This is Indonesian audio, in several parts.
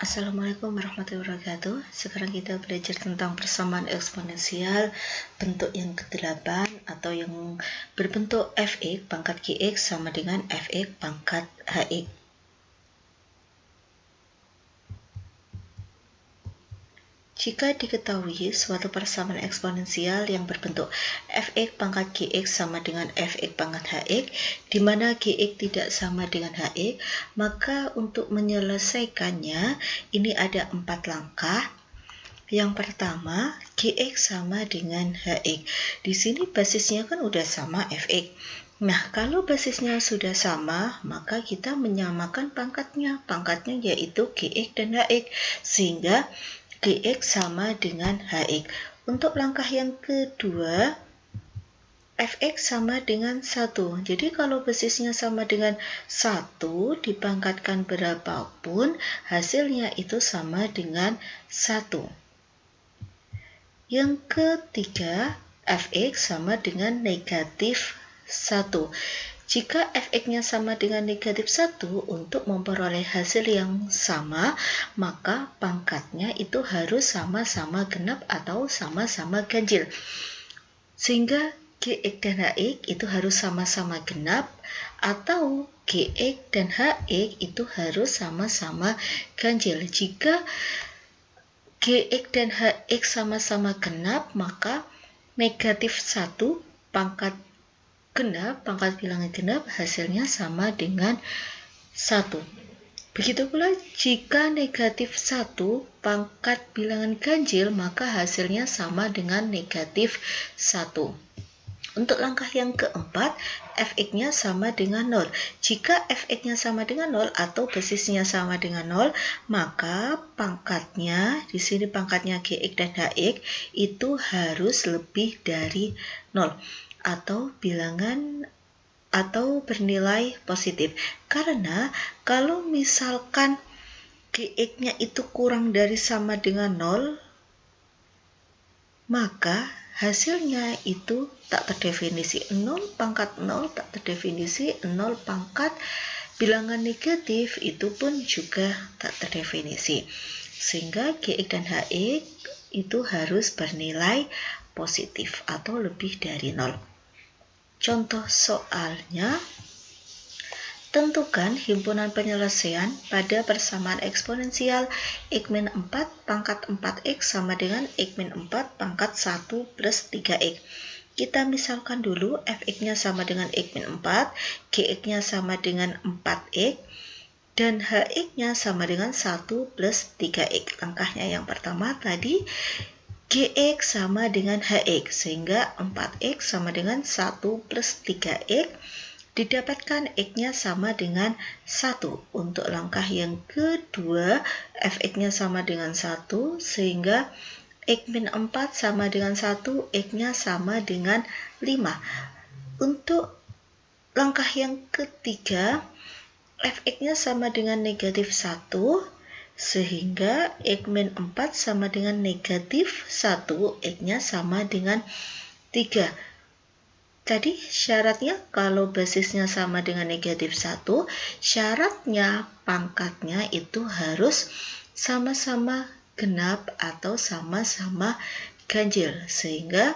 Assalamualaikum warahmatullahi wabarakatuh. Sekarang kita belajar tentang persamaan eksponensial bentuk yang ke-8 atau yang berbentuk fx pangkat gx sama dengan fx pangkat hx. Jika diketahui suatu persamaan eksponensial yang berbentuk fx pangkat gx sama dengan fx pangkat hx, di mana gx tidak sama dengan hx, maka untuk menyelesaikannya ini ada 4 langkah. Yang pertama, gx sama dengan hx. Di sini basisnya kan udah sama fx. Nah, kalau basisnya sudah sama, maka kita menyamakan pangkatnya. Pangkatnya yaitu gx dan hx, sehingga gx sama dengan hx. Untuk langkah yang kedua, fx sama dengan 1. Jadi kalau basisnya sama dengan 1, dipangkatkan berapapun, hasilnya itu sama dengan 1. Yang ketiga, fx sama dengan negatif 1. Jika fx-nya sama dengan negatif 1, untuk memperoleh hasil yang sama, maka pangkatnya itu harus sama-sama genap atau sama-sama ganjil. Sehingga gx dan hx itu harus sama-sama genap, atau gx dan hx itu harus sama-sama ganjil. Jika gx dan hx sama-sama genap, maka negatif 1 pangkat genap, pangkat bilangan genap, hasilnya sama dengan 1. Begitu pula jika negatif 1 pangkat bilangan ganjil, maka hasilnya sama dengan negatif 1. Untuk langkah yang keempat, fx-nya sama dengan 0. Jika fx-nya sama dengan 0 atau basisnya sama dengan 0, maka pangkatnya, di sini pangkatnya gx dan hx itu harus lebih dari 0 atau bilangan atau bernilai positif. Karena kalau misalkan gx-nya itu kurang dari sama dengan 0, maka hasilnya itu tak terdefinisi. 0 pangkat 0 tak terdefinisi, 0 pangkat bilangan negatif itu pun juga tak terdefinisi. Sehingga gx dan hx itu harus bernilai positif atau lebih dari 0. Contoh soalnya, tentukan himpunan penyelesaian pada persamaan eksponensial x-4 pangkat 4x sama dengan x-4 pangkat 1 plus 3x. Kita misalkan dulu fx-nya sama dengan x-4, gx-nya sama dengan 4x, dan hx-nya sama dengan 1 plus 3x. Langkahnya yang pertama tadi, gx sama dengan hx, sehingga 4x sama dengan 1 plus 3x, didapatkan x-nya sama dengan 1. Untuk langkah yang kedua, fx-nya sama dengan 1, sehingga x-4 sama dengan 1, x-nya sama dengan 5. Untuk langkah yang ketiga, fx-nya sama dengan negatif 1, sehingga x-4 sama dengan negatif 1, x-nya sama dengan 3. Tadi syaratnya kalau basisnya sama dengan negatif 1, syaratnya pangkatnya itu harus sama-sama genap atau sama-sama ganjil. Sehingga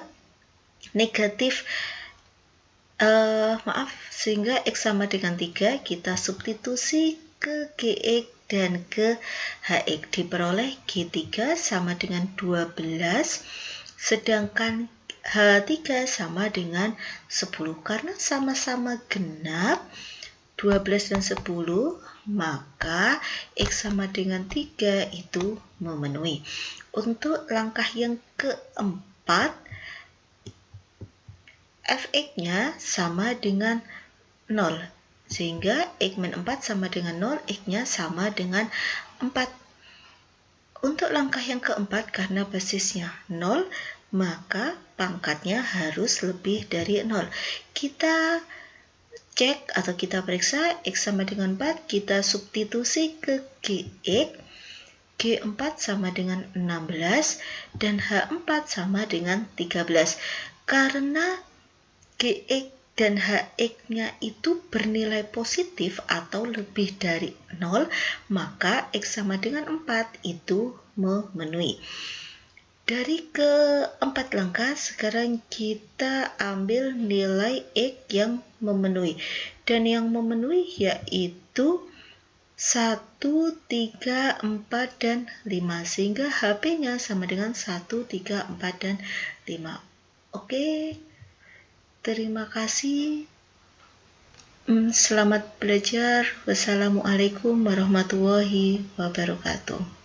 sehingga x sama dengan 3 kita substitusi ke gx dan ke hx, diperoleh G3 sama dengan 12, sedangkan H3 sama dengan 10. Karena sama-sama genap 12 dan 10, maka x sama dengan 3 itu memenuhi. Untuk langkah yang keempat, fx-nya sama dengan 0, sehingga x-4 sama dengan 0, x-nya sama dengan 4. Untuk langkah yang keempat, karena basisnya 0, maka pangkatnya harus lebih dari 0. Kita cek atau kita periksa x sama dengan 4, kita substitusi ke gx, G4 sama dengan 16, dan H4 sama dengan 13. Karena gx dan HX-nya itu bernilai positif atau lebih dari 0, maka X sama dengan 4 itu memenuhi. Dari keempat langkah, sekarang kita ambil nilai X yang memenuhi. Dan yang memenuhi yaitu 1, 3, 4, dan 5. Sehingga HP-nya sama dengan 1, 3, 4, dan 5. Oke, terima kasih. Selamat belajar. Wassalamualaikum warahmatullahi wabarakatuh.